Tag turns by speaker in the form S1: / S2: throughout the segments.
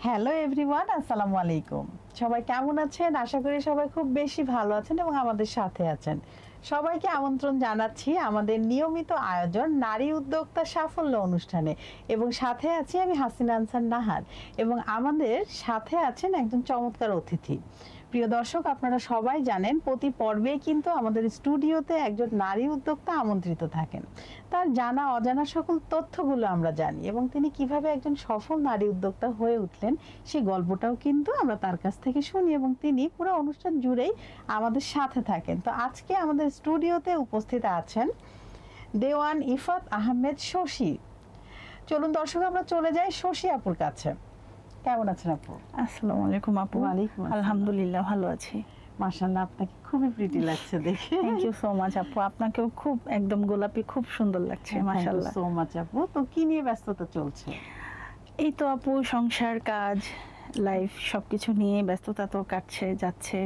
S1: Hello everyone, আসসালামু আলাইকুম। সবাই কেমন আছেন? আশা করি সবাই খুব বেশি ভালো আছেন এবং আমাদের সাথে আছেন। সবাইকে আমন্ত্রণ জানাচ্ছি আমাদের নিয়মিত আয়োজন নারী উদ্যোক্তা সাফল্য অনুষ্ঠানে, এবং সাথে আছি আমি হাসিনা আনসার নাহার, এবং আমাদের সাথে আছেন একজন চমৎকার অতিথি। প্রিয় দর্শক, আপনারা সবাই জানেন প্রতি পর্বে কিন্তু আমাদের স্টুডিওতে একজন নারী উদ্যোক্তা আমন্ত্রিত থাকেন। তার জানা অজানা সকল তথ্যগুলো আমরা জানি, এবং তিনি কিভাবে একজন সফল নারী উদ্যোক্তা হয়ে উঠলেন সেই গল্পটাও কিন্তু আমরা তার কাছ থেকে শুনি, এবং তিনি পুরো অনুষ্ঠান জুড়েই আমাদের সাথে থাকেন। তো আজকে আমাদের স্টুডিওতে উপস্থিত আছেন দেওয়ান ইফাত আহমেদ শশী। চলুন দর্শক, আমরা চলে যাই শশী আপুর কাছে। কেমন আছেন আপু?
S2: আসসালামু আলাইকুম আপু।
S1: ওয়ালাইকুম আসসালাম।
S2: আলহামদুলিল্লাহ ভালো আছি।
S1: মাশাআল্লাহ, আপনাকে খুবই প্রিটি লাগছে দেখে।
S2: থ্যাংক ইউ সো মাচ আপু, আপনাকেও খুব একদম গোলাপি খুব সুন্দর লাগছে মাশাআল্লাহ।
S1: সো মাচ আপু। তো কি নিয়ে ব্যস্ততা চলছে?
S2: এই তো আপু, সংসার কাজ লাইফ সবকিছু নিয়ে ব্যস্ততা তো কাটছে যাচ্ছে।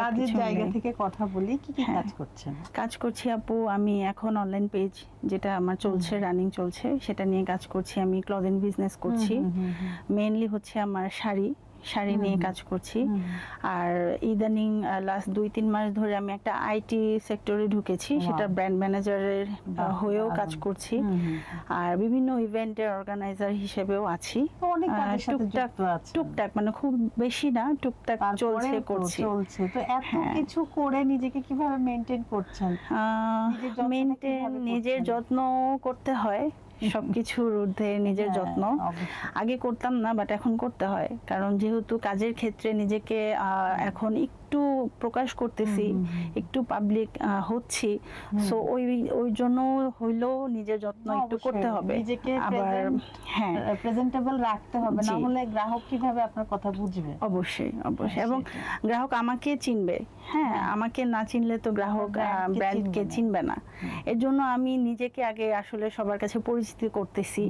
S1: কাজের জায়গা থেকে কথা বলি, কি কি কাজ করছেন?
S2: কাজ করছি আপু, আমি এখন অনলাইন পেজ যেটা আমার চলছে, রানিং চলছে, সেটা নিয়ে কাজ করছি। আমি ক্লদিং বিজনেস করছি। মেইনলি হচ্ছে আমার শাড়ি নিয়ে কাজ করছি। আর ইদানিং লাস্ট 2-3 মাস ধরে আমি একটা আইটি সেক্টরে ঢুকেছি, সেটা ব্র্যান্ড ম্যানেজারের হয়েও কাজ করছি। আর বিভিন্ন ইভেন্টের অর্গানাইজার হিসেবেও আছি। টুকটাক মানে খুব বেশি না, টুকটাক চলছে করছি।
S1: তো এত কিছু করে নিজেকে কিভাবে মেইনটেইন করছেন?
S2: নিজের যত্ন করতে হয়, সবকিছুর ঊর্ধ্বে নিজের যত্ন। আগে করতাম না, বাট এখন করতে হয়, কারণ যেহেতু কাজের ক্ষেত্রে নিজেকে এখন একটু প্রকাশ করতেছি, একটু পাবলিক হচ্ছি, সো ওই জন্য হইলো নিজের যত্ন একটু করতে হবে,
S1: নিজেকে
S2: আবার
S1: প্রেজেন্টেবল রাখতে হবে, না হলে গ্রাহক কিভাবে আপনার কথা বুঝবে?
S2: অবশ্যই এবং গ্রাহক আমাকে চিনবে। আমাকে না চিনলে তো গ্রাহক ব্র্যান্ডকে চিনবে না। এর জন্য আমি নিজেকে আগে আসলে সবার কাছে পরিচিতি করতেছি,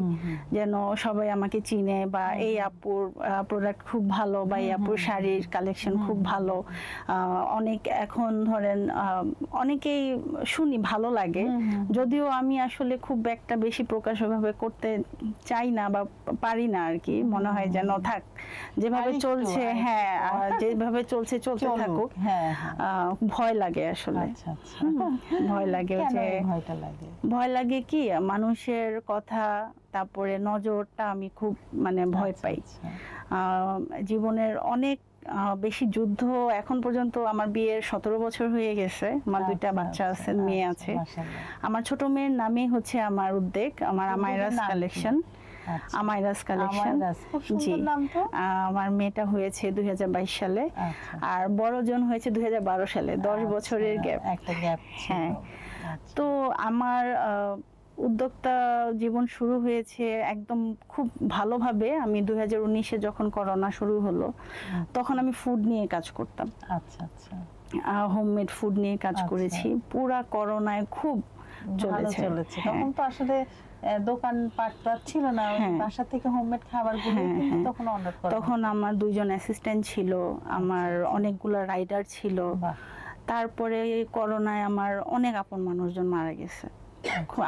S2: যেন সবাই আমাকে চিনে, বা এই আপুর প্রোডাক্ট খুব ভালো, বা এই আপুর শাড়ির কালেকশন খুব ভালো। অনেক এখন ধরেন অনেকেই শুনি ভালো লাগে, যদিও আমি আসলে খুব একটা বেশি প্রকাশ ওইভাবে করতে চাই না বা পারি না আর কি। মনে হয় যেন থাক, যেভাবে চলছে, যেভাবে চলছে চলতে থাকুক। ভয় লাগে আসলে। ভয় লাগে, ভয় লাগে কি মানুষের কথা, তারপরে নজরটা আমি খুব ভয় পাই। জীবনের অনেক বেশি যুদ্ধ এখন পর্যন্ত। আমার বিয়ের 17 বছর হয়ে গেছে, আমার 2টা বাচ্চা আছে, মেয়ে আছে। আমার ছোট মেয়ের নামে হচ্ছে আমার উদ্যোগ, আমার আমাইরাস কালেকশন। আমাইরাস কালেকশন, জি। আমার মেয়েটা হয়েছে 2022 সালে, আর বড়জন হয়েছে 2012 সালে। 10 বছরের গ্যাপ। তো আমার উদ্যোক্তা জীবন শুরু হয়েছে একদম খুব ভালোভাবে। আমি 2019-এ যখন করোনা শুরু হলো, তখন আমি ফুড নিয়ে কাজ করতাম। হোমমেড ফুড নিয়ে কাজ করেছি। পুরা করোনায় খুব চলেছে।
S1: তখন তো আসলে দোকান পাটটা ছিল না, বাসা থেকে হোমমেড খাবারগুলো তখন অর্ডার করা।
S2: তখন আমার 2জন অ্যাসিস্ট্যান্ট ছিল, আমার অনেকগুলো রাইডার ছিল। তারপরে করোনায় আমার অনেক আপন মানুষজন মারা গেছে।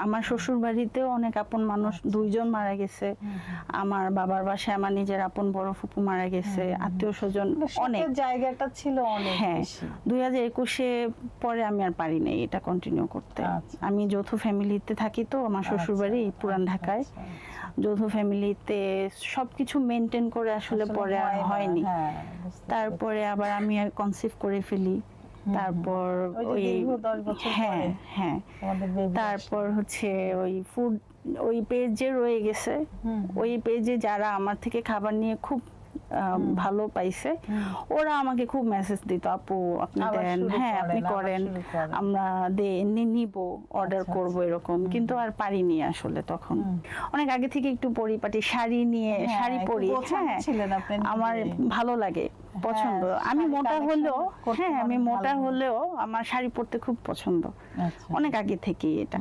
S2: আমার শ্বশুর বাড়িতেও অনেক আপন মানুষ 2জন মারা গেছে। আমার বাবার বাসায় আমার নিজের আপন বড় ফুপু মারা গেছে। আত্মীয় স্বজন অনেক,
S1: জায়গাটা ছিল অনেক।
S2: 2021-এ পরে আমি আর পারি নাই এটা কন্টিনিউ করতে। আমি যৌথ ফ্যামিলিতে থাকি, তো আমার শ্বশুর বাড়ি পুরান ঢাকায়। যৌথ ফ্যামিলিতে সবকিছু মেনটেন করে আসলে পরে আর হয়নি। তারপরে আবার আমি কনসিভ করে ফেলি। তারপর তারপর হচ্ছে ওই ফুড, ওই পেজে রয়ে গেছে। ওই পেজে যারা আমার থেকে খাবার নিয়ে খুব ভালো পাইছে, ওরা আমাকে খুব মেসেজ দিত, আপু আপনি দেন, আপনি করেন, আমরা নিব, অর্ডার করব, এরকম। কিন্তু আর পারিনি আসলে। তখন অনেক আগে থেকে একটু পরিপাটি শাড়ি নিয়ে, শাড়ি পরি, আমার ভালো লাগে, পছন্দ। আমি মোটা হলেও আমার শাড়ি পরতে খুব পছন্দ, অনেক আগে থেকে। এটা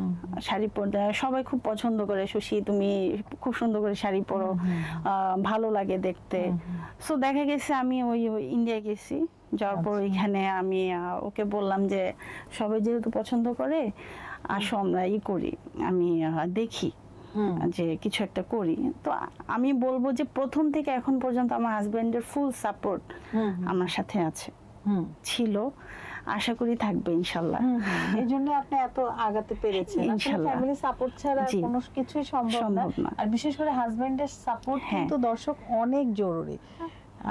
S2: শাড়ি পরতে সবাই খুব পছন্দ করে, শশী তুমি খুব সুন্দর করে শাড়ি পরো, ভালো লাগে দেখতে। সো দেখা গেছে আমি ওই ইন্ডিয়া গেছি, যাওয়ার পর এখানে আমি ওকে বললাম যে সবাই যেহেতু পছন্দ করে, আসো আমরা করি, আমি দেখি যে কিছু একটা করি। তো আমি বলবো যে প্রথম থেকে এখন পর্যন্ত আমার হাজবেন্ডের ফুল সাপোর্ট আমার সাথে আছে, ছিল, আশা করি থাকবে ইনশাল্লাহ।
S1: এই জন্য আপনি এত আগাতে পেরেছেন।
S2: ইনশাল্লাহ।
S1: ফ্যামিলি সাপোর্ট ছাড়া কোনো কিছুই সম্ভব না। আর বিশেষ করে হাজবেন্ডের সাপোর্ট কিন্তু দর্শক অনেক জরুরি।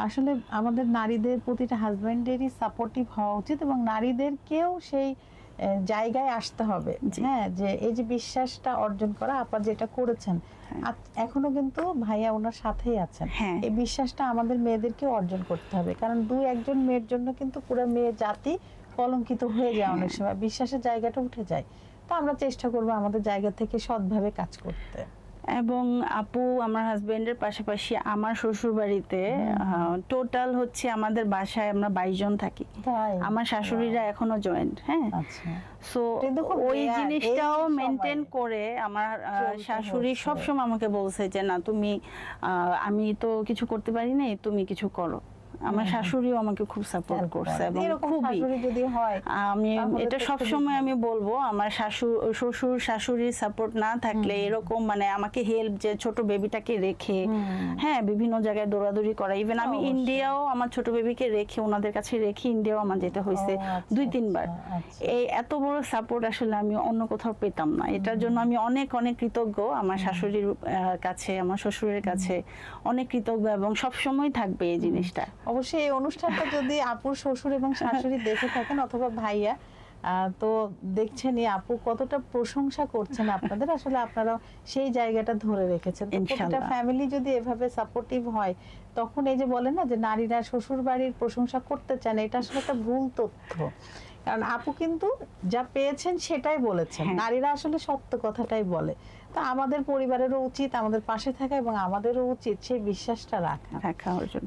S1: আসলে আমাদের নারীদের প্রতিটা হাজবেন্ডেরই সাপোর্টিভ হওয়া উচিত এবং নারীদেরকেও সেই জায়গায় আসতে হবে, হ্যাঁ, যে এই যে বিশ্বাসটা অর্জন করা, আপা যেটা করেছেন এখনো কিন্তু ভাইয়া ওনার সাথেই আছেন, এই বিশ্বাসটা আমাদের মেয়েদেরকে অর্জন করতে হবে। কারণ দুই একজন মেয়ের জন্য কিন্তু পুরো মেয়ে জাতি কলঙ্কিত হয়ে যায়, অনেক সময় বিশ্বাসের জায়গাটা উঠে যায়। তো আমরা চেষ্টা করবো আমাদের জায়গা থেকে সৎভাবে কাজ করতে।
S2: এবং আপু আমার হাজবেন্ডের পাশাপাশি আমার শ্বশুর বাড়িতে টোটাল হচ্ছে আমাদের বাসায় আমরা 22 জন থাকি। আমার শাশুড়িরা এখনো জয়েন্ট, হ্যাঁ, সো ওই জিনিসটাও মেনটেন করে আমার শাশুড়ি সবসময় আমাকে বলছে যে না তুমি, আমি তো কিছু করতে পারি নাই, তুমি কিছু করো। আমার শাশুড়িও আমাকে খুব সাপোর্ট করছে এবং খুবই, আমি এটা সবসময় আমি বলবো আমার শ্বশুর শাশুড়ির সাপোর্ট না থাকলে এরকম মানে আমাকে হেল্প, যে ছোট বেবিটাকে রেখে হ্যাঁ বিভিন্ন জায়গায় দৌড়াদৌড়ি করা, ইভেন আমি ইন্ডিয়াও আমার ছোট বেবিকে রেখে ওনাদের কাছে রেখে ইন্ডিয়াও আমার যেতে হয়েছে 2-3 বার। এই এত বড় সাপোর্ট আসলে আমি অন্য কোথাও পেতাম না। এটার জন্য আমি অনেক অনেক কৃতজ্ঞ আমার শাশুড়ির কাছে, আমার শ্বশুরের কাছে অনেক কৃতজ্ঞ এবং সবসময় থাকবে এই জিনিসটা।
S1: অবশ্যই এই অনুষ্ঠানটা যদি আপুর শ্বশুর এবং শাশুড়ি দেখে থাকেন অথবা ভাইয়া, তো দেখছেনই আপু কতটা প্রশংসা করছেন আপনাদের। আসলে আপনারা সেই জায়গাটা ধরে রেখেছেন। প্রত্যেকটা ফ্যামিলি যদি এভাবে সাপোর্টিভ হয় তখন এই যে বলেন না যে নারীরা শ্বশুর বাড়ির প্রশংসা করতে চান, এটা আসলে একটা ভুল তথ্য। কারণ আপু কিন্তু যা পেয়েছেন সেটাই বলেছেন, নারীরা আসলে সত্য কথাটাই বলে। তো আমাদের পরিবারেরও উচিত আমাদের পাশে থাকা এবং আমাদেরও উচিত সেই বিশ্বাসটা রাখা।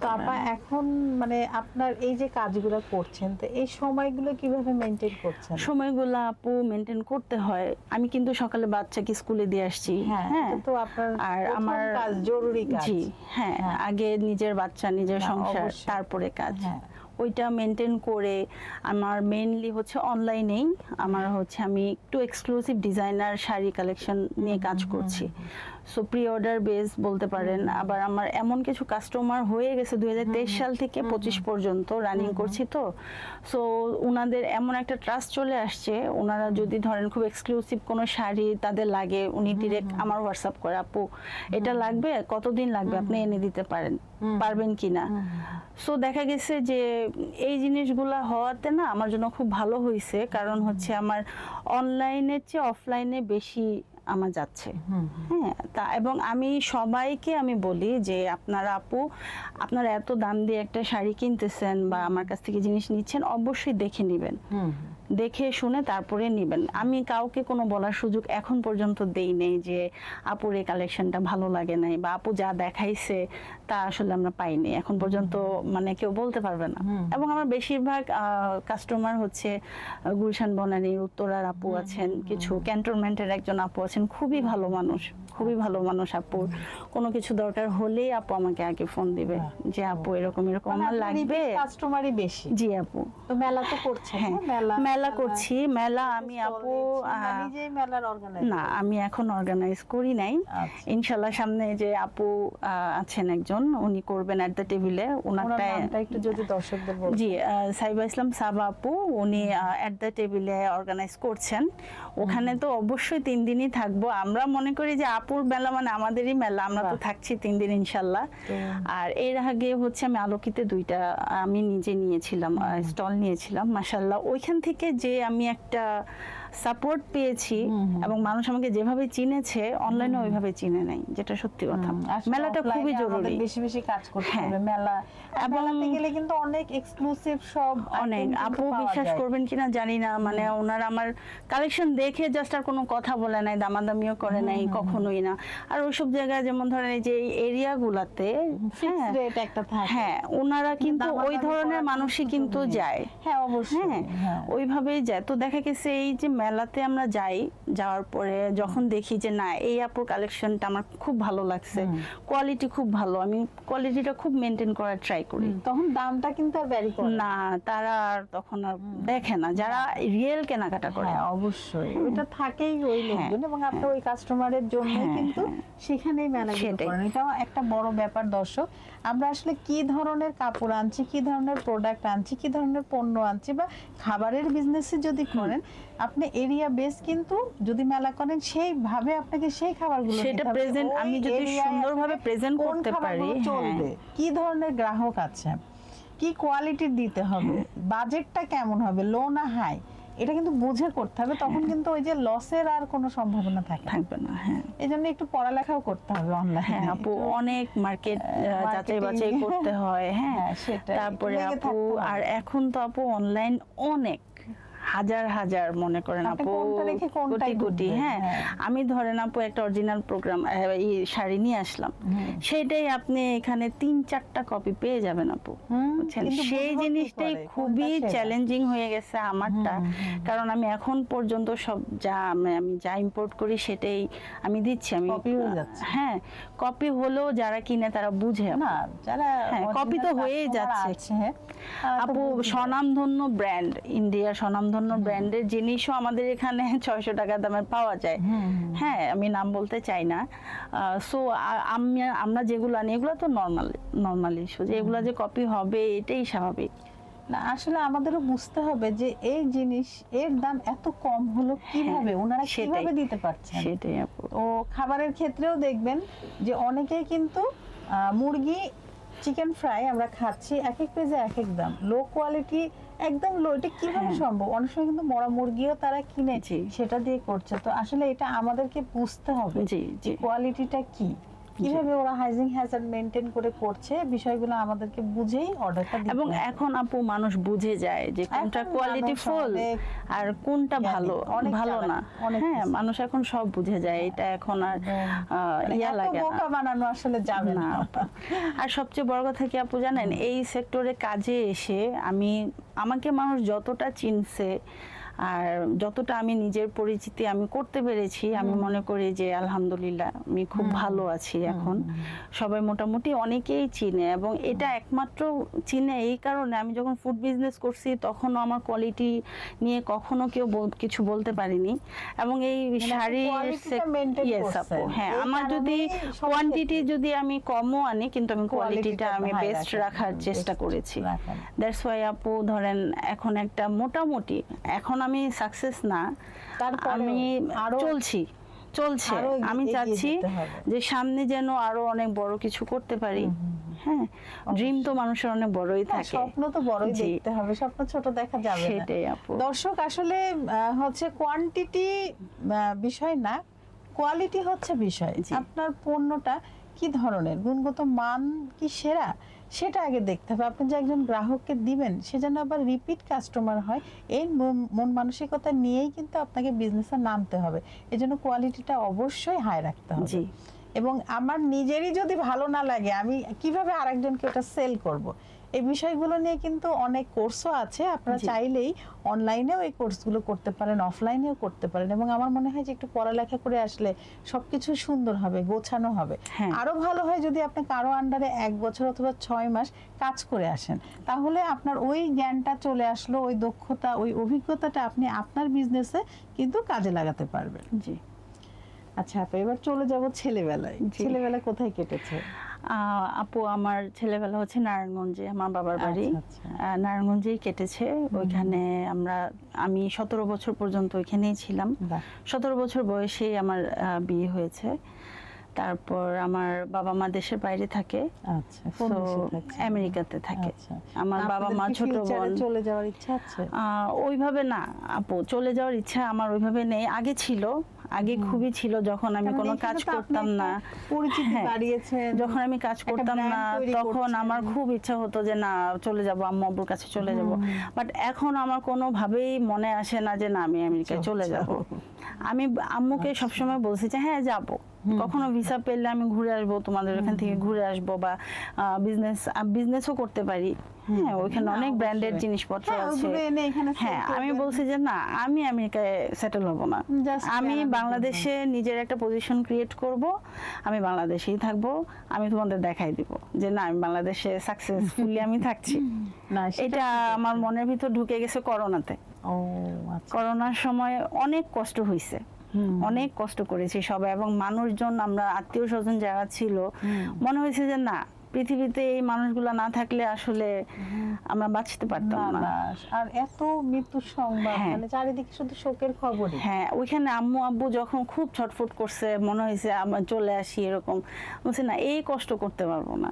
S1: তো আপা এখন মানে আপনার এই যে কাজগুলো করছেন, তো এই সময়গুলো কিভাবে মেনটেন করছেন?
S2: সময়গুলো আপু মেনটেন করতে হয়। আমি কিন্তু সকালে বাচ্চাকে স্কুলে দিয়ে আসছি, হ্যাঁ,
S1: তো আপনার
S2: আর আমার
S1: কাজ জরুরি কাজ,
S2: জি হ্যাঁ, আগে নিজের বাচ্চা নিজের সংসার তারপরে কাজ, ওইটা মেনটেন করে আমার মেইনলি হচ্ছে অনলাইনেই আমার হচ্ছে আমি একটু এক্সক্লুসিভ ডিজাইনার শাড়ি কালেকশন নিয়ে কাজ করছি। সো প্রি অর্ডার বেস বলতে পারেন। আবার আমার এমন কিছু কাস্টমার হয়ে গেছে 2023 সাল থেকে 25 পর্যন্ত রানিং করছি। তো সো ওনাদের এমন একটা ট্রাস্ট চলে আসছে, ওনারা যদি ধরেন খুব এক্সক্লুসিভ কোনো শাড়ি তাদের লাগে, উনি ডিরেক্ট আমার হোয়াটসঅ্যাপ করে আপু এটা লাগবে, কতদিন লাগবে, আপনি এনে দিতে পারবেন কিনা। সো দেখা গেছে যে এই জিনিসগুলা হওয়াতে না আমার জন্য খুব ভালো হয়েছে। কারণ হচ্ছে আমার অনলাইনের চেয়ে অফলাইনে বেশি আমার যাচ্ছে, হ্যাঁ। তা এবং আমি সবাইকে আমি বলি যে আপনারা আপু আপনারা এত দাম দিয়ে একটা শাড়ি কিনতেছেন বা আমার কাছ থেকে জিনিস নিচ্ছেন, অবশ্যই দেখে নেবেন, দেখে শুনে তারপরে নেবেন। আমি কাউকে কোনো বলার সুযোগ এখন পর্যন্ত দেই নেই যে আপুর এই কালেকশনটা ভালো লাগে নাই বা আপু যা দেখাইছে তা আসলে আমরা পাইনি, এখন পর্যন্ত মানে কেউ বলতে পারবে না। এবং আমার বেশিরভাগ কাস্টমার হচ্ছে গুলশান বনানীর উত্তরার আপু আছেন, কিছু ক্যান্টনমেন্টের একজন আপু আছেন, খুবই ভালো মানুষ, খুবই ভালো মানুষ। আপুর কোনো কিছু দরকার হলেই আপু আমাকে আগে ফোন দিবে যে আপু এরকম এরকম আমার লাগবে।
S1: কাস্টমারই বেশি।
S2: জি আপু।
S1: তো মেলা তো করছেন?
S2: হ্যাঁ, মেলা করছি। মেলা আমি আপু
S1: নিজেই মেলার অর্গানাইজ?
S2: না, আমি এখন অর্গানাইজ করি নাই। ইনশাআল্লাহ সামনে যে আপু আছেন একজন, উনি করবেন এট দ্য টেবিলে। ওনারটা
S1: একটু যদি দর্শকদের বলেন।
S2: জি, সাইবা ইসলাম সাবা আপু, উনি এট দ্য টেবিলে অর্গানাইজ করছেন। ওখানে তো অবশ্যই 3 দিনই থাকবো। আমরা মনে করি যে আপুর মেলা মানে আমাদেরই মেলা, আমরা তো থাকছি 3 দিন ইনশাআল্লাহ। আর এর আগে হচ্ছে আমি আলোকিতে 2টা আমি নিজে নিয়েছিলাম, স্টল নিয়েছিলাম। মাশাআল্লাহ ওইখান থেকে যে আমি একটা সাপোর্ট পেয়েছি এবং মানুষ আমাকে যেভাবে চিনেছে অনলাইনে ওইভাবে চিনে নাই, যেটা সত্যি কথা। মেলাটা খুবই জরুরি,
S1: বেশি বেশি কাজ করতে হবে। মেলা মেলাতে গেলে কিন্তু অনেক এক্সক্লুসিভ সব
S2: অনেক, আপু বিশ্বাস করবেন কিনা জানি না, মানে ওনারা আমার কালেকশন দেখে জাস্ট আর কোনো কথা বলে নাই, দামাদামিও করে নাই কখনোই না। আর ওইসব জায়গায় যেমন ধরেন এই যে এরিয়া গুলাতে হ্যাঁ ওনারা কিন্তু ওই ধরনের মানুষই কিন্তু যায়,
S1: হ্যাঁ অবশ্যই,
S2: হ্যাঁ ওইভাবেই যায়। তো দেখা গেছে এই যে মেলাতে আমরা যাই, যাওয়ার পরে যখন দেখি যে না এই আপুর কালেকশনটা আমার খুব ভালো লাগছে, কোয়ালিটি খুব ভালো, আমি কোয়ালিটিটা খুব মেনটেন করার ট্রাই করি,
S1: তখন দামটা কিন্তু আর ভ্যারি করে
S2: না তারা আর তখন আর দেখে না, যারা রিয়েল কেনাকাটা করে।
S1: হ্যাঁ অবশ্যই ওটা থাকেই ওই লোকজন, এবং আপনার ওই কাস্টমারের জন্য কিন্তু সেখানেই মেলাগুলো করেন। এটা একটা বড় ব্যাপার। দর্শক, আমরা আসলে কি ধরনের কাপড় আনছি, কি ধরনের প্রোডাক্ট আনছি, কি ধরনের পণ্য আনছি, বা খাবারের বিজনেসে যদি করেন আপনি এরিয়া বেস কিন্তু যদি মেলা করেন সেইভাবে আপনাকে সেই খাবারগুলো
S2: সেটা প্রেজেন্ট আমি যদি সুন্দরভাবে প্রেজেন্ট করতে পারি,
S1: চলবে, কি ধরনের গ্রাহক আছে, কি কোয়ালিটির দিতে হবে, বাজেটটা কেমন হবে, লো না হাই, এটা কিন্তু বুঝে করতে হবে। তখন কিন্তু ওই যে লসের আর কোনো সম্ভাবনা থাকবে
S2: না। হ্যাঁ,
S1: এই জন্য একটু পড়ালেখাও করতে হবে অনলাইনে।
S2: হ্যাঁ আপু, অনেক মার্কেট যাচাই বাছাই করতে হয়। হ্যাঁ
S1: সেটা
S2: তারপরে আপু, আর এখন তো আপু অনলাইন অনেক হাজার হাজার মনে করেন আপু কোটি কোটি। হ্যাঁ, আমি ধরেন আপু একটা অরিজিনাল প্রোগ্রাম শাড়ি নিয়ে আসলাম, সেটাই আপনি এখানে 3-4টা কপি পেয়ে যাবেন আপু, বুঝছেন? সেই জিনিসটাই খুবই চ্যালেঞ্জিং হয়ে গেছে আমারটা, কারণ আমি এখন পর্যন্ত সব যা আমি যা ইম্পোর্ট করি সেটাই আমি দিচ্ছি। আমি হ্যাঁ, কপি হলেও যারা কিনে তারা বুঝে না, যারা কপি তো হয়েই যাচ্ছে। আপু স্বনামধন্য ব্র্যান্ড, ইন্ডিয়ার স্বনামধন্য ব্র্যান্ডের জিনিসও আমাদের এখানে 600 টাকা দামের পাওয়া যায়। হ্যাঁ, আমি নাম বলতে চাই না। সো আমরা যেগুলো আনি এগুলো তো নর্মালি ইস্যু, যে এগুলো যে কপি হবে এটাই স্বাভাবিক
S1: না। আসলে আমাদেরও বুঝতে হবে যে এই জিনিস এর দাম এত কম হলো কিভাবে, ওনারা কিভাবে দিতে পারছেন।
S2: সেটাই আপু।
S1: ও খাবারের ক্ষেত্রেও দেখবেন যে অনেকেই কিন্তু মুরগি চিকেন ফ্রাই আমরা খাচ্ছি, এক এক পেজে এক এক দাম, লো কোয়ালিটি, একদম লো। এটা কিভাবে সম্ভব? অনেক সময় কিন্তু মরা মুরগিও তারা কিনে সেটা দিয়ে করছে। তো আসলে এটা আমাদেরকে বুঝতে হবে যে কোয়ালিটিটা কি, কিভাবে ওরা হাইজিন হ্যাজার্ড মেইনটেইন করে করছে, বিষয়গুলো আমাদেরকে বুঝেই অর্ডারটা দিতে হবে।
S2: এবং এখন আপু মানুষ বুঝে যায় যে কোনটা কোয়ালিটি ফুল আর কোনটা ভালো না। হ্যাঁ, মানুষ এখন সব বুঝে যায়, এটা এখন আর ইয়া লাগে না,
S1: বোকা বানানো আসলে যাবে না।
S2: আর সবচেয়ে বড় কথা কি আপু জানেন, এই সেক্টরে কাজে এসে আমাকে মানুষ যতটা চিনছে আর যতটা আমি নিজের পরিচিতি আমি করতে পেরেছি, আমি মনে করি যে আলহামদুলিল্লাহ আমি খুব ভালো আছি এখন। সবাই মোটামুটি অনেকেই চিনে, এবং এটা একমাত্র চিনে এই কারণে, আমি যখন ফুড বিজনেস করছি তখনও আমার কোয়ালিটি নিয়ে কখনো কেউ কিছু বলতে পারিনি। এবং এই শাড়ির হ্যাঁ, আমার যদি কোয়ান্টিটি যদি আমি কমও আনি, কিন্তু আমি কোয়ালিটিটা আমি বেস্ট রাখার চেষ্টা করেছি। দ্যাটস ওয়াই আপু ধরেন এখন একটা মোটামুটি, এখন আমি সাকসেস না, আমি চলছে, আমি চাচ্ছি যে সামনে যেন আরো অনেক বড় কিছু করতে পারি। হ্যাঁ, ড্রিম তো মানুষের অনেক বড়ই থাকে,
S1: স্বপ্ন তো বড়ই দেখতে হবে, স্বপ্ন ছোট দেখা যাবে না।
S2: সেটাই আপু।
S1: দর্শক, আসলে হচ্ছে কোয়ান্টিটি বিষয় না, কোয়ালিটি হচ্ছে বিষয়। আপনার পণ্যটা কি ধরনের, গুণগত মান কি সেরা, সেটা আগে দেখতে হবে। আপনি যে একজন গ্রাহককে দিবেন সে যেন আবার রিপিট কাস্টমার হয়, এই মন মানসিকতা নিয়েই কিন্তু আপনাকে বিজনেসে নামতে হবে। এজন্য কোয়ালিটিটা অবশ্যই হাই রাখতে হবে। এবং আমার নিজেরই যদি ভালো না লাগে, আমি কিভাবে আরেকজনকে ওটা সেল করব, এই বিষয়গুলো নিয়ে কিন্তু অনেক কোর্সও আছে। আপনারা চাইলেই অনলাইনেও এই কোর্সগুলো করতে পারেন, অফলাইনেও করতে পারেন। এবং আমার মনে হয় যে একটু পড়ালেখা করে আসলে সবকিছু সুন্দর হবে, গোছানো হবে। আরো ভালো হয় যদি আপনি কারো আন্ডারে 1 বছর অথবা 6 মাস কাজ করে আসেন, তাহলে আপনার ওই জ্ঞানটা চলে আসলো, ওই দক্ষতা, ওই অভিজ্ঞতাটা আপনি আপনার বিজনেসে কিন্তু কাজে লাগাতে পারবেন।
S2: জি।
S1: আচ্ছা আপু, এবার চলে যাব ছেলেবেলায়। ছেলেবেলা কোথায় কেটেছে?
S2: আপু আমার ছেলেবেলা হচ্ছে নারায়ণগঞ্জে, আমার বাবার বাড়ি নারায়ণগঞ্জেই কেটেছে। ওইখানে আমি 17 বছর পর্যন্ত ওইখানেই ছিলাম। 17 বছর বয়সেই আমার বিয়ে হয়েছে। তারপর আমার বাবা মা দেশের বাইরে থাকে, আমেরিকাতে থাকে। আমার বাবা মা ছোট বোন।
S1: চলে যাওয়ার ইচ্ছা আছে?
S2: ওইভাবে না আপু, চলে যাওয়ার ইচ্ছা আমার ওইভাবে নেই। আগে ছিল, আগে খুবই ছিল, যখন আমি কোনো কাজ করতাম না, যখন আমি কাজ করতাম না তখন আমার খুব ইচ্ছা হতো যে না চলে যাব, আম্মু আব্বুর কাছে চলে যাব। বাট এখন আমার কোনোভাবেই মনে আসে না যে না আমি আমেরিকায় চলে যাব। আমি আম্মুকে সবসময় বলছি যে হ্যাঁ যাবো, কখনো ভিসা পেলে আমি ঘুরে আসবো, তোমাদের ওখান থেকে ঘুরে আসবো, বা বিজনেসও করতে পারি। হ্যাঁ, ওইখানে অনেক ব্র্যান্ডেড জিনিসপত্র আছে। হ্যাঁ, আমি বলছি যে না, আমি আমেরিকায় সেটেল হব না, আমি বাংলাদেশে নিজের একটা পজিশন ক্রিয়েট করব, আমি বাংলাদেশেই থাকবো, আমি তোমাদের দেখাই দিব যে না, আমি বাংলাদেশে সাকসেসফুলি আমি থাকছি। এটা আমার মনের ভিতর ঢুকে গেছে করোনাতে। করোনার সময় অনেক কষ্ট হয়েছে, অনেক কষ্ট করেছি সবাই, এবং মানুষজন, আমরা আত্মীয় স্বজন যারা ছিল, মনে হয়েছে যে না, পৃথিবীতে এই মানুষগুলো না থাকলে আসলে আমরা বাঁচতে পারতাম না।
S1: আর এত মৃত্যুর সংবাদ, মানে চারিদিকে শুধু শোকের খবরই।
S2: হ্যাঁ, ওইখানে আম্মু আব্বু যখন খুব ছটফট করছে, মনে হয়েছে আমরা চলে আসি, এরকম বলছে না, এই কষ্ট করতে পারবো না।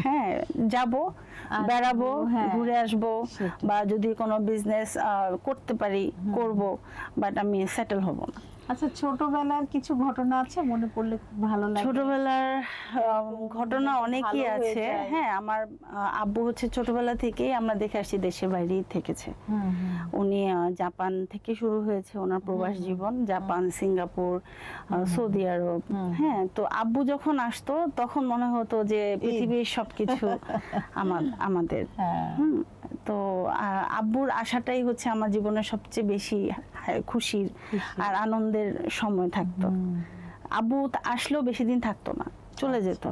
S2: হ্যাঁ, যাব, বেড়াবো, ঘুরে আসবো, বা যদি কোনো বিজনেস করতে পারি করব, বাট আমি সেটেল হব না।
S1: আচ্ছা, ছোটবেলার কিছু ঘটনা আছে মনে পড়লে খুব ভালো লাগে?
S2: ছোটবেলার ঘটনা অনেকই আছে। হ্যাঁ, আমার আব্বু হচ্ছে ছোটবেলা থেকেই আমরা দেখে আসছি দেশের বাইরেই থেকেছে। উনি জাপান থেকে শুরু হয়েছে ওনার প্রবাস জীবন, জাপান, সিঙ্গাপুর, সৌদি আরব। হ্যাঁ, তো আব্বু যখন আসতো তখন মনে হতো যে পৃথিবীর সবকিছু আমাদের। তো আব্বুর আশাটাই হচ্ছে আমার জীবনের সবচেয়ে বেশি খুশির আর আনন্দের সময় থাকতো। আব্বু আসলেও বেশি দিন থাকতো না, চলে যেত।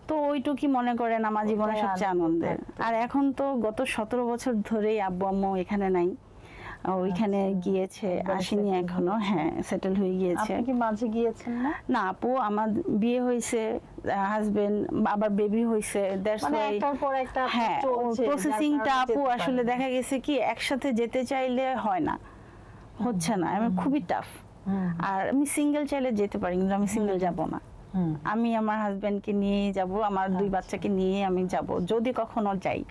S2: তো ওইটুকুই মনে করেন আমার জীবনের সবচেয়ে আনন্দের। আর এখন তো গত 17 বছর ধরেই আব্বু আম্মু এখানে নাই, ওইখানে গিয়েছে, আসেনি এখনো। হ্যাঁ, সেটেল হয়ে গিয়েছে।
S1: আপনি কি মাঝে গিয়েছেন না?
S2: না আপু, আমার বিয়ে হয়েছে, হাজবেন্ড, আবার বেবি হয়েছে, দ্যাটস ওয়াই
S1: একটার পর একটা চলছে
S2: প্রসেসিংটা। আপু আসলে দেখা গেছে কি একসাথে যেতে চাইলে হয় না, হচ্ছে না, আমি খুবই টাফ। আর আমি সিঙ্গেল চাইলে যেতে পারি, কিন্তু আমি সিঙ্গেল যাব না। আমি আমার হাজবেন্ডকে নিয়ে যাব, আমার 2 বাচ্চাকে নিয়ে আমি যাব, যদি কখনো যাই।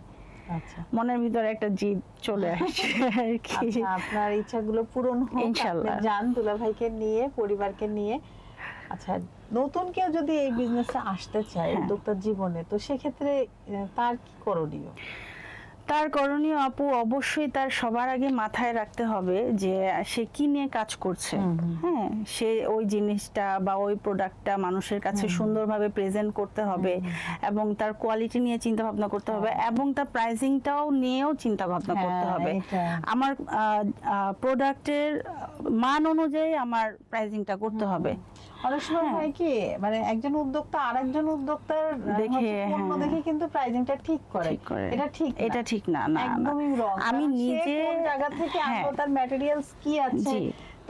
S2: মনের ভিতরে একটা জিদ চলে আসে আর কি।
S1: আপনার ইচ্ছাগুলো পূরণ হোক ইনশাআল্লাহ। জান দুলা ভাইকে নিয়ে, পরিবারকে নিয়ে। আচ্ছা, নতুন কেউ যদি এই বিজনেসে আসতে চায় উদ্যোক্তার জীবনে, তো সেক্ষেত্রে তার কি করণীয়?
S2: তার করণীয় আপু অবশ্যই তার সবার আগে মাথায় রাখতে হবে যে সে কি নিয়ে কাজ করছে। হ্যাঁ, সে ওই জিনিসটা বা ওই প্রোডাক্টটা মানুষের কাছে সুন্দরভাবে প্রেজেন্ট করতে হবে, এবং তার কোয়ালিটি নিয়ে চিন্তা ভাবনা করতে হবে, এবং তার প্রাইসিংটাও নিয়েও চিন্তা ভাবনা করতে হবে। আমার প্রোডাক্টের মান অনুযায়ী আমার প্রাইসিংটা করতে হবে।
S1: অনেক সময় হয় কি, মানে একজন উদ্যোক্তা আরেকজন উদ্যোক্তার পণ্য দেখে কিন্তু প্রাইসিংটা ঠিক করে, এটা ঠিক না, একদমই রং। আমি নিজে কোন জায়গা থেকে আনবো, তার ম্যাটেরিয়ালস কি আছে,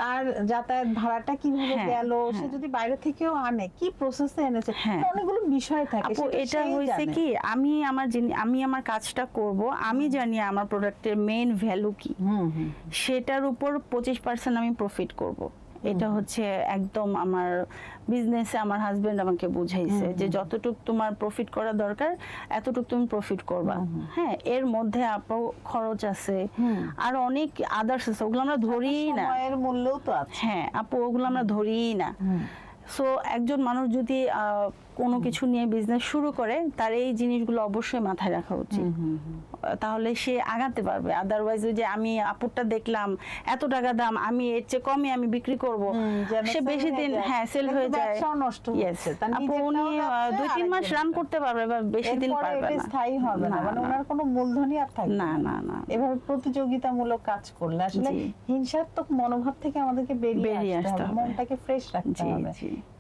S1: তার যাতায়াত ভাড়াটা কিভাবে গেল, সে যদি বাইরে থেকেও আনে কি প্রসেসে এনেছে, অনেকগুলো বিষয় থাকে।
S2: আপু এটা হইছে কি, আমি আমার কাজটা করব, আমি জানি আমার প্রোডাক্টের মেইন ভ্যালু কি, সেটার উপর 25% আমি প্রফিট করব। এটা হচ্ছে একদম আমার বিজনেসে আমার হাজবেন্ড আমাকে বুঝাইছে যে যতটুকু তোমার প্রফিট করা দরকার এতটুকু তুমি প্রফিট করবা। হ্যাঁ, এর মধ্যে আপু খরচ আছে, আর অনেক আদার্স আছে, ওগুলো আমরা ধরিই না।
S1: সময়ের মূল্যও তো আছে।
S2: হ্যাঁ আপু, ওগুলো আমরা ধরিই না। সো একজন মানুষ যদি কোনো কিছু নিয়ে বিজনেস শুরু করে, তার এই জিনিসগুলো অবশ্যই মাথায় রাখা উচিত, তাহলে সে আগাতে পারবে। আদারওয়াইজ যে আমি আপুরটা দেখলাম এত টাকা দাম, আমি এর চেয়ে কমে আমি বিক্রি করব, সে বেশি দিন সেল হয়ে যায়, আপু উনি 2-3 মাস রান করতে পারবে, বা বেশি দিন পারবে না,
S1: স্থায়ী হবে না, মানে ওনার কোনো মূলধনই আর থাকবে
S2: না। না না,
S1: এভাবে প্রতিযোগিতামূলক কাজ করলে আসলে হিংসাত্মক মনোভাব থেকে আমাদেরকে বেরিয়ে আসতে হবে, মনটাকে ফ্রেশ রাখতে হবে,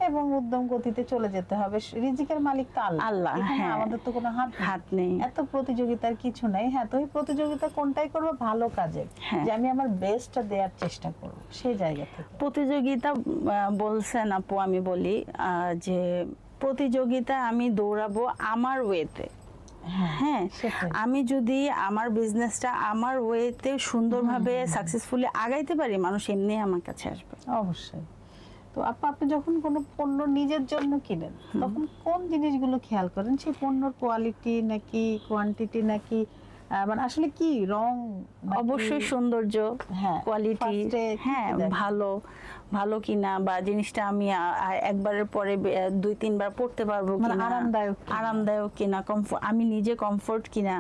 S1: এবং উদ্যম গতিতে চলে যেতে হবে। রিজিকের মালিক তো আল্লাহ, এখানে আমাদের তো কোনো হাত নেই, এত প্রতিযোগিতার কিছু নাই। হ্যাঁ, তো এই প্রতিযোগিতা কোনটাই করবো, ভালো কাজে, যে আমি আমার বেস্টটা দেওয়ার চেষ্টা করব, সেই জায়গা থেকে।
S2: প্রতিযোগিতা বলছেন আপু, আমি বলি যে প্রতিযোগিতা আমি দৌড়াবো আমার ওয়েতে। হ্যাঁ, আমি যদি আমার বিজনেসটা আমার ওয়েতে সুন্দরভাবে সাকসেসফুলি আগাইতে পারি, মানুষ এমনি আমার কাছে আসবে
S1: অবশ্যই। তো আপনি যখন কোনো পণ্য নিজের জন্য কিনেন, তখন কোন জিনিসগুলো খেয়াল করেন? সেই পণ্যর কোয়ালিটি নাকি কোয়ান্টিটি নাকি মানে আসলে কি রং নাকি-
S2: অবশ্যই সৌন্দর্য,
S1: হ্যাঁ,
S2: কোয়ালিটি,
S1: first এ কি
S2: হ্যাঁ
S1: দেখেন?
S2: ভালো ভালো কিনা, বা জিনিসটা আমি একবারের পরে 2-3 বার পড়তে পারবো
S1: মানে
S2: কিনা,
S1: আরামদায়ক কিনা।
S2: আরামদায়ক কিনা, আমি নিজে কমফোর্ট কিনা,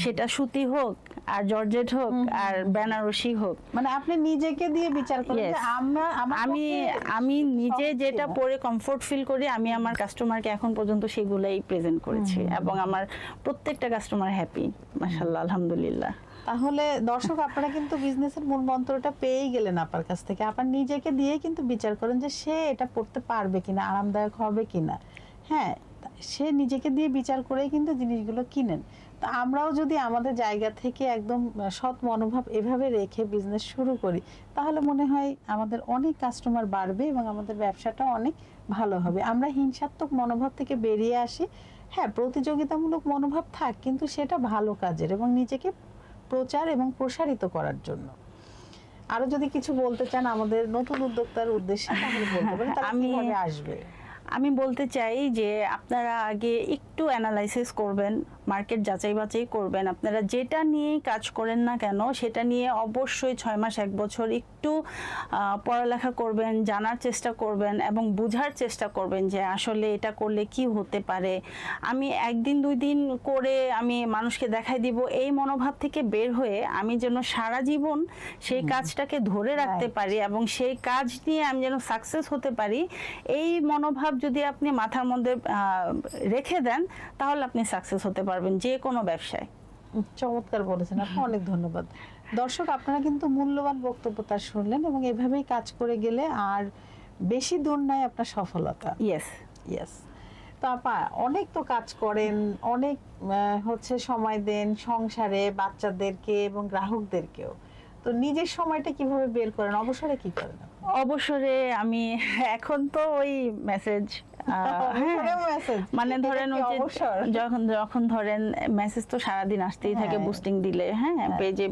S2: সেটা সুতি হোক আর জর্জেট হোক আর বেনারসি হোক।
S1: মানে আপনি নিজেকে দিয়ে বিচার করেন
S2: Yes.
S1: যে আমার
S2: আমি
S1: পক্ষে
S2: আমি নিজে
S1: সহজ
S2: যেটা
S1: কিনা।
S2: পরে কমফোর্ট ফিল করি, আমি আমার কাস্টমারকে এখন পর্যন্ত সেগুলাই প্রেজেন্ট করেছি, এবং আমার প্রত্যেকটা কাস্টমার হ্যাপি, মাশাআল্লাহ, আলহামদুলিল্লাহ।
S1: তাহলে দর্শক আপনারা কিন্তু বিজনেসের মূল মন্ত্রটা পেয়েই গেলেন আপনার কাছ থেকে। আপনার নিজেকে দিয়ে কিন্তু বিচার করেন যে সে এটা পড়তে পারবে কিনা, আরামদায়ক হবে কিনা। হ্যাঁ, সে নিজেকে দিয়ে বিচার করেই কিন্তু জিনিসগুলো কিনেন। তো আমরাও যদি আমাদের জায়গা থেকে একদম সৎ মনোভাব এভাবে রেখে বিজনেস শুরু করি, তাহলে মনে হয় আমাদের অনেক কাস্টমার বাড়বে এবং আমাদের ব্যবসাটা অনেক ভালো হবে। আমরা হিংসাত্মক মনোভাব থেকে বেরিয়ে আসি। হ্যাঁ, প্রতিযোগিতামূলক মনোভাব থাক, কিন্তু সেটা ভালো কাজের এবং নিজেকে প্রচার এবং প্রসারিত করার জন্য। আরো যদি কিছু বলতে চান আমাদের নতুন উদ্যোক্তার উদ্দেশ্যে, তাহলে বলতে পারেন। তারা কিভাবে আসবে?
S2: আমি বলতে চাই যে আপনারা আগে একটু অ্যানালাইসিস করবেন, মার্কেট যাচাই বাছাই করবেন। আপনারা যেটা নিয়েই কাজ করেন না কেন, সেটা নিয়ে অবশ্যই 6 মাস 1 বছর একটু পড়ালেখা করবেন, জানার চেষ্টা করবেন এবং বোঝার চেষ্টা করবেন যে আসলে এটা করলে কি হতে পারে। আমি 1 দিন 2 দিন করে আমি মানুষকে দেখাই দিব, এই মনোভাব থেকে বের হয়ে আমি যেন সারা জীবন সেই কাজটাকে ধরে রাখতে পারি এবং সেই কাজ নিয়ে আমি যেন সাকসেস হতে পারি, এই মনোভাব যদি আপনি মাথার মধ্যে রেখে দেন, তাহলে আপনি সাকসেস হতে পারবেন যে কোনো ব্যবসায়।
S1: চমৎকার বলেছেন আপনি, অনেক ধন্যবাদ। দর্শক, আপনারা কিন্তু মূল্যবান বক্তব্য তার শুনলেন এবং এভাবেই কাজ করে গেলে আর বেশি দূর নাই আপনার সফলতা।
S2: ইয়েস।
S1: ইয়েস। তো আপা, অনেক তো কাজ করেন, অনেক হচ্ছে সময় দেন সংসারে, বাচ্চাদেরকে এবং গ্রাহকদেরকেও। তো নিজের সময়টা কিভাবে বের করেন? অবসরে কি করেন?
S2: অবসরে আমি এখন তো ওই মেসেজ, মানে ধরেন ওই যে যখন ধরেন মেসেজ তো সারাদিন আসতেই থাকে বুস্টিং দিলে, হ্যাঁ পেজে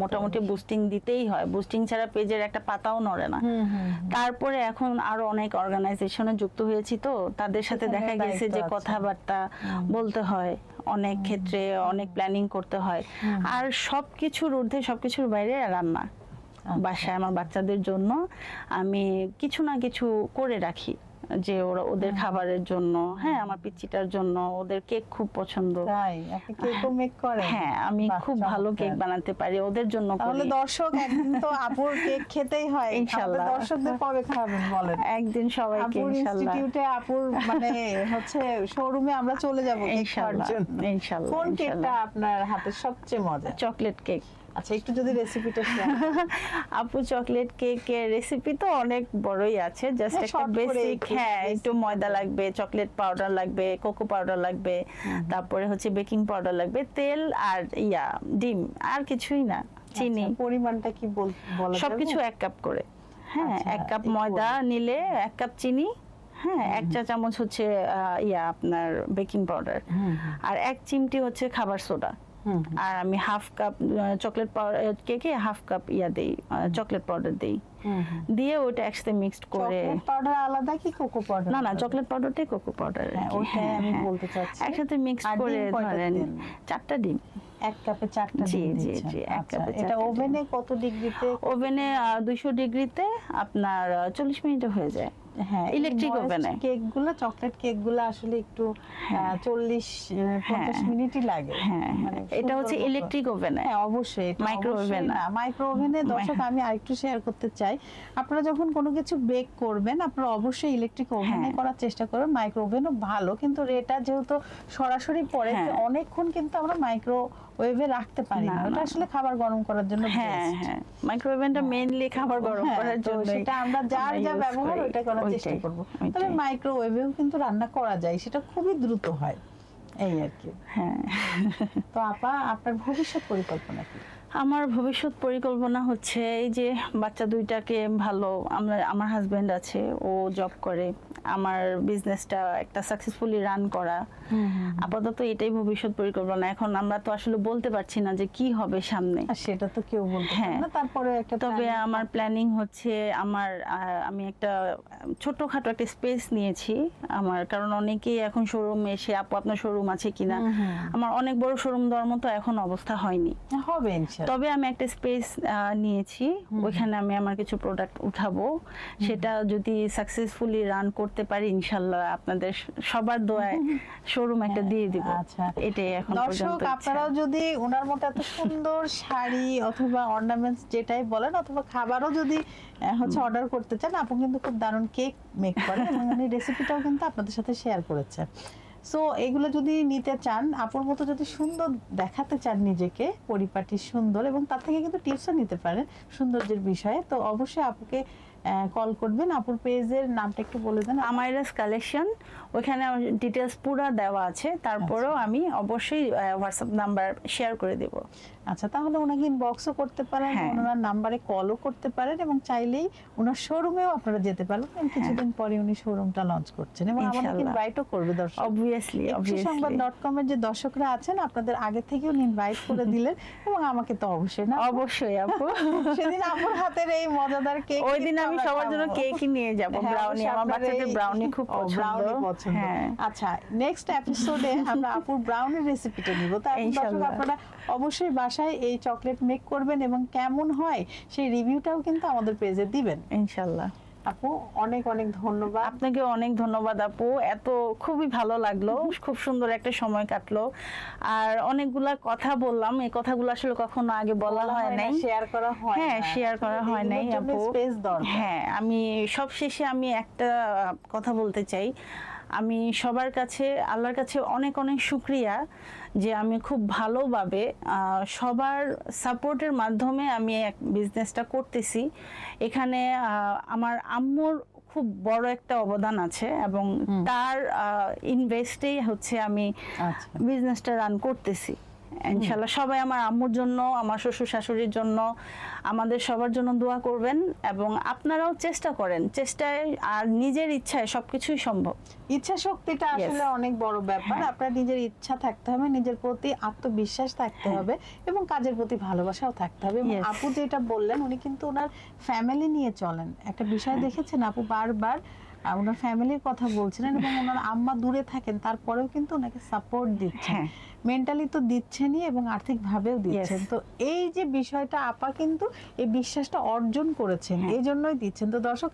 S2: মোটামুটি বুস্টিং দিতেই হয়, বুস্টিং ছাড়া পেজের একটা পাতাও নড়ে না। তারপরে এখন আরো অনেক অর্গানাইজেশনে যুক্ত হয়েছি, তো তাদের সাথে দেখা গেছে যে কথাবার্তা বলতে হয়, অনেক ক্ষেত্রে অনেক প্ল্যানিং করতে হয়, আর সবকিছুর ঊর্ধ্বে সবকিছুর বাইরে রান্না। বাসায় আমার বাচ্চাদের জন্য আমি কিছু না কিছু করে রাখি, যে ওদের খাবারের জন্য, হ্যাঁ আমার পিচ্চিটার জন্য, ওদের কেক খুব পছন্দ।
S1: তাই আপনি কেকও মেক করেন?
S2: হ্যাঁ, আমি খুব ভালো কেক বানাতে পারি, ওদের জন্য করি।
S1: তাহলে দর্শক, একদিন তো আপুর কেক খেতেই হয়
S2: ইনশাআল্লাহ।
S1: দর্শকদের কবে খাওয়াবেন বলেন?
S2: একদিন সবাইকে ইনশাআল্লাহ।
S1: ইনস্টিটিউটে আপুর মানে হচ্ছে শোরুমে আমরা চলে যাব কেক খাওয়ার জন্য।
S2: ইনশাআল্লাহ।
S1: কোন কেকটা আপনার হাতের সবচেয়ে মজা?
S2: Chocolate cake.
S1: আচ্ছা, একটু যদি রেসিপিটা শেয়ার।
S2: আপু, চকলেট কেকের রেসিপি তো অনেক বড়ই আছে, জাস্ট একটা বেসিক, হ্যাঁ একটু ময়দা লাগবে, চকলেট পাউডার লাগবে, কোকো পাউডার লাগবে, তারপরে হচ্ছে বেকিং পাউডার লাগবে, তেল আর ডিম, আর কিছুই না, চিনি।
S1: পরিমাণটা কি বলা যাবে?
S2: সবকিছু 1 কাপ করে, হ্যাঁ 1 কাপ ময়দা নিলে 1 কাপ চিনি, হ্যাঁ 1 চা চামচ হচ্ছে আপনার বেকিং পাউডার, আর 1 চিমটি হচ্ছে খাবার সোডা, আর আমি 1/2 কাপ চকলেট পাউডার, কেকে 1/2 কাপ দেই, চকলেট পাউডার দেই, দিয়ে ওটা একসাথে মিক্সড করে।
S1: চকলেট পাউডার আলাদা কি কোকো পাউডার?
S2: না, চকলেট পাউডারটাই কোকো পাউডার,
S1: ওটাই আমি বলতে চাচ্ছি।
S2: একসাথে মিক্সড করে ধরেন 4টা ডিম,
S1: 1 কাপে 4টা ডিম দিচ্ছেন।
S2: জি, 1 কাপে 4টা।
S1: এটা ওভেনে কত ডিগ্রিতে?
S2: ওভেনে 200 ডিগ্রিতে আপনার 40 মিনিটে হয়ে যায়।
S1: হ্যাঁ,
S2: ইলেকট্রিক ওভেনে।
S1: কেকগুলো, চকলেট কেকগুলো আসলে একটু 40-50 মিনিটই লাগে।
S2: হ্যাঁ, এটা হচ্ছে ইলেকট্রিক ওভেনে।
S1: হ্যাঁ অবশ্যই,
S2: মাইক্রো ওভেন না।
S1: মাইক্রো ওভেনে দর্শক আমি আরেকটু শেয়ার করতে চাই, আপনারা যখন কোনো কিছু বেক করবেন আপনারা অবশ্যই ইলেকট্রিক ওভেনে করার চেষ্টা করবেন। মাইক্রো ওভেনও ভালো, কিন্তু এটা যেহেতু সরাসরি পড়ে, অনেকক্ষণ কিন্তু আমরা মাইক্রো ওয়েভে রাখতে পারি না, এটা আসলে খাবার গরম করার জন্য।
S2: হ্যাঁ, মাইক্রো ওভেনটা মেইনলি খাবার গরম করার জন্য,
S1: সেটা আমরা যার যা ব্যবহার ওটা করার চেষ্টা করব। তবে মাইক্রো ওয়েভেও কিন্তু রান্না করা যায়, সেটা খুবই দ্রুত হয়, এই আর কি।
S2: হ্যাঁ।
S1: তো আপা, আপনার ভবিষ্যৎ পরিকল্পনা কি?
S2: আমার ভবিষ্যৎ পরিকল্পনা হচ্ছে এই যে বাচ্চা 2টাকে ভালো, আমার হাজবেন্ড আছে, ও জব করে, আমার বিজনেসটা একটা সাকসেসফুলি রান করা। আপাতত এটাই ভবিষ্যৎ পরিকল্পনা। এখন আমরা তো আসলে বলতে পারছি না যে কি হবে সামনে,
S1: সেটা তো কেউ বলতে পারে না। তারপরে একটা
S2: তবে আমার প্ল্যানিং হচ্ছে আমি একটা ছোটখাটো একটা স্পেস নিয়েছি আমার, কারণ অনেকেই এখন শোরুম এসে আপু আপনার শোরুম আছে কিনা, আমার অনেক বড় শোরুম দেওয়ার মতো এখন অবস্থা হয়নি,
S1: হবে ইনশাআল্লাহ।
S2: তবে আমি একটা স্পেস নিয়েছি, ওইখানে আমি আমার কিছু প্রোডাক্ট উঠাবো। সেটা যদি সাকসেসফুলি রান করতে পারি ইনশাআল্লাহ আপনাদের সবার দোয়ায় শোরুম একটা দিয়ে দিব।
S1: আচ্ছা,
S2: এটাই এখন পর্যন্ত।
S1: দর্শক আপনারাও যদি ওনার মতো এত সুন্দর শাড়ি অথবা অর্নামেন্টস যেটাই বলেন অথবা খাবারও যদি হচ্ছে অর্ডার করতে চান, আপু কিন্তু খুব দারুণ কেক মেক করে এবং উনি রেসিপিটাও কিন্তু আপনাদের সাথে শেয়ার করেছে। সো এগুলো যদি নিতে চান, আপুর মতো যদি সুন্দর দেখাতে চান নিজেকে, পরিপাটি সুন্দর, এবং তার থেকে কিন্তু টিপসও নিতে পারেন সৌন্দর্যের বিষয়ে, তো অবশ্যই আপুকে কল করবেন। আপুর পেজের নামটা একটু বলে দেন।
S2: আমাইরাস কালেকশন, ওখানে ডিটেইলস পুরো দেওয়া আছে, তারপরেও আমি অবশ্যই হোয়াটসঅ্যাপ নাম্বার শেয়ার করে দেব।
S1: আচ্ছা, তাহলে ওনাকে ইনবক্সও করতে পারেন, ওনার নাম্বারে কলও করতে পারেন, এবং চাইলেই ওনার শোরুমেও আপনারা যেতে পারেন। কিছুদিন পরে উনি শোরুমটা লঞ্চ করছেন এবং আমাদেরকে ইনভাইটও করবে দর্শক।
S2: অবভিয়াসলি
S1: সংবাদ.com এর যে দর্শকরা আছেন আপনাদের আগে থেকেও ইনভাইট করে দিলেন, এবং আমাকে তো অবশ্যই না,
S2: অবশ্যই আপু।
S1: সেদিন আপুর হাতের এই মজাদার কেক,
S2: ওই দিন আমি সবার জন্য কেকই নিয়ে যাব, ব্রাউনি, আমার বাচ্চাদের ব্রাউনি খুব পছন্দ।
S1: আচ্ছা, নেক্সট এপিসোডে আমরা আপুর ব্রাউনি রেসিপিটা নিব। তাই দর্শক আপনারা অবশ্যই বাসায় এই চকলেট মেক করবেন এবং কেমন হয় সেই রিভিউটাও কিন্তু আমাদের পেজে দিবেন
S2: ইনশাআল্লাহ।
S1: আপু অনেক অনেক ধন্যবাদ।
S2: আপনাকে অনেক ধন্যবাদ আপু, এত খুবই ভালো লাগলো, খুব সুন্দর একটা সময় কাটলো, আর অনেকগুলা কথা বললাম। এই কথাগুলো আসলে কখনো আগে বলা হয় নাই,
S1: শেয়ার করা হয়,
S2: শেয়ার করা হয় নাই আপু। আমি সবশেষে আমি একটা কথা বলতে চাই, আমি সবার কাছে, আল্লাহর কাছে অনেক অনেক শুকরিয়া যে আমি খুব ভালোভাবে সবার সাপোর্টের মাধ্যমে আমি বিজনেসটা করতেছি। এখানে আমার আম্মুর খুব বড় একটা অবদান আছে এবং তার ইনভেস্টেই হচ্ছে আমি বিজনেসটা রান করতেছি। ইনশাআল্লাহ সবাই আমার আম্মুর জন্য, আমার শ্বশুর শাশুড়ির জন্য, আমাদের সবার জন্য দোয়া করবেন, এবং আপনারাও চেষ্টা করেন। চেষ্টায় আর নিজের ইচ্ছায় সবকিছুই সম্ভব।
S1: ইচ্ছা শক্তিটা আসলে অনেক বড় ব্যাপার। আপনার নিজের ইচ্ছা থাকতে হবে, নিজের প্রতি আত্মবিশ্বাস থাকতে হবে, এবং কাজের প্রতি ভালোবাসাও থাকতে হবে। এবং আপু যেটা বললেন, উনি কিন্তু ওনার ফ্যামিলি নিয়ে চলেন। একটা বিষয় দেখেছেন আপু বারবার ওনার ফ্যামিলির কথা বলছিলেন, এবং ওনার আম্মা দূরে থাকেন, তারপরেও কিন্তু ওনাকে সাপোর্ট দিচ্ছেন, মেন্টালি তো দিচ্ছেনই এবং আর্থিকভাবেও দিচ্ছেন। তো এই যে বিষয়টা আপা কিন্তু এই বিশ্বাসটা অর্জন করেছেন, এই জন্যই দিচ্ছেন। তো দর্শক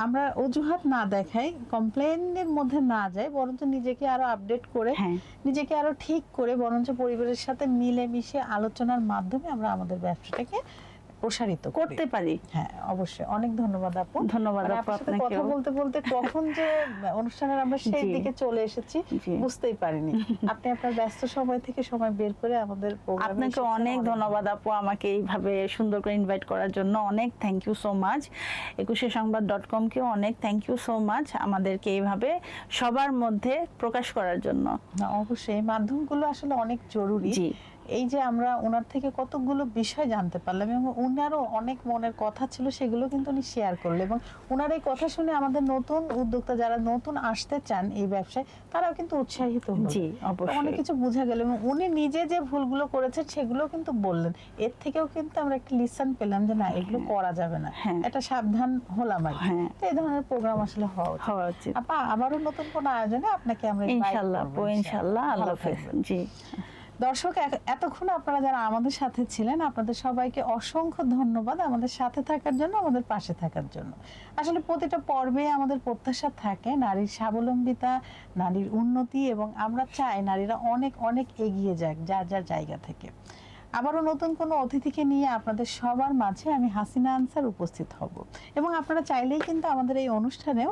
S1: আমরা অজুহাত না দেখাই, কমপ্লেনের মধ্যে না যাই, বরঞ্চ নিজেকে আরো আপডেট করে, নিজেকে আরো ঠিক করে, বরঞ্চ পরিবারের সাথে মিলেমিশে আলোচনার মাধ্যমে আমরা আমাদের ব্যবসাটাকে প্রসারিত করতে পারি। হ্যাঁ, অবশ্যই। অনেক ধন্যবাদ আপু।
S2: ধন্যবাদ আপু। আপনাকে
S1: কথা বলতে বলতে কখন যে অনুষ্ঠানের আমরা সেই দিকে চলে এসেছি বুঝতেই পারিনি। আপনি আপনার ব্যস্ত সময় থেকে সময় বের করে আমাদের প্রোগ্রামে,
S2: আপনাকে অনেক ধন্যবাদ আপু, আমাকে এইভাবে সুন্দর করে ইনভাইট করার জন্য অনেক থ্যাংক ইউ সো মাচ। 21 সংবাদ.com কেও অনেক থ্যাংক ইউ সো মাচ আমাদেরকে এইভাবে সবার মধ্যে প্রকাশ করার জন্য।
S1: অবশ্যই এই মাধ্যমগুলো আসলে অনেক জরুরি। এই যে আমরা ওনার থেকে কতগুলো বিষয় জানতে পারলাম, এবং ওনারও অনেক মনের কথা ছিল, সেগুলো কিন্তু উনি শেয়ার করলেন, এবং ওনার এই কথা শুনে আমাদের নতুন উদ্যোক্তা যারা নতুন আসতে চান এই ব্যবসায়, তারাও কিন্তু উৎসাহিত হলো। অনেক কিছু বোঝা গেল, এবং উনি নিজে যে ভুলগুলো করেছেন সেগুলো কিন্তু বললেন। এর থেকেও কিন্তু আমরা একটা লিসন পেলাম যে না, এগুলো করা যাবে না, এটা সাবধান হলাম আর কি। এই ধরনের প্রোগ্রাম আসলে হওয়া উচিত। আপা আবারও নতুন কোন আয়োজনে আপনাকে আমরা
S2: ইনশাআল্লাহ আপু, ইনশাআল্লাহ। আল্লাহ হাফেজ। জি
S1: দর্শক, এতক্ষণ আপনারা যারা আমাদের সাথে ছিলেন, আপনাদের সবাইকে অসংখ্য ধন্যবাদ আমাদের সাথে থাকার জন্য, আমাদের পাশে থাকার জন্য। আসলে প্রতিটা পর্বে আমাদের প্রত্যাশা থাকে নারীর স্বাবলম্বিতা, নারীর উন্নতি, এবং আমরা চাই নারীরা অনেক অনেক এগিয়ে যাক যার যার জায়গা থেকে। আবারও নতুন কোনো অতিথিকে নিয়ে আপনাদের সবার মাঝে আমি হাসিনা আনসার উপস্থিত হব, এবং আপনারা চাইলেই কিন্তু আমাদের এই অনুষ্ঠানেও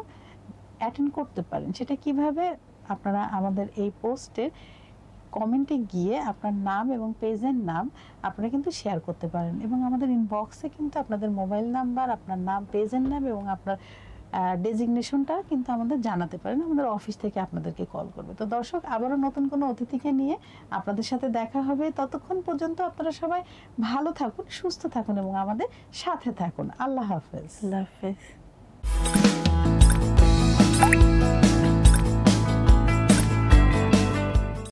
S1: অ্যাটেন্ড করতে পারেন। সেটা কিভাবে? আপনারা আমাদের এই পোস্টের কমেন্টে গিয়ে আপনার নাম এবং পেজের নাম আপনারা কিন্তু শেয়ার করতে পারেন, এবং আমাদের ইনবক্সে কিন্তু আপনাদের মোবাইল নাম্বার, আপনার নাম, পেজের নাম এবং আপনার ডেজিগনেশনটা কিন্তু আমাদের জানাতে পারেন। আমাদের অফিস থেকে আপনাদেরকে কল করবে। তো দর্শক, আবারও নতুন কোনো অতিথিকে নিয়ে আপনাদের সাথে দেখা হবে। ততক্ষণ পর্যন্ত আপনারা সবাই ভালো থাকুন, সুস্থ থাকুন, এবং আমাদের সাথে থাকুন। আল্লাহ হাফেজ।
S2: আল্লাহ হাফেজ।
S1: ধন্যবাদ।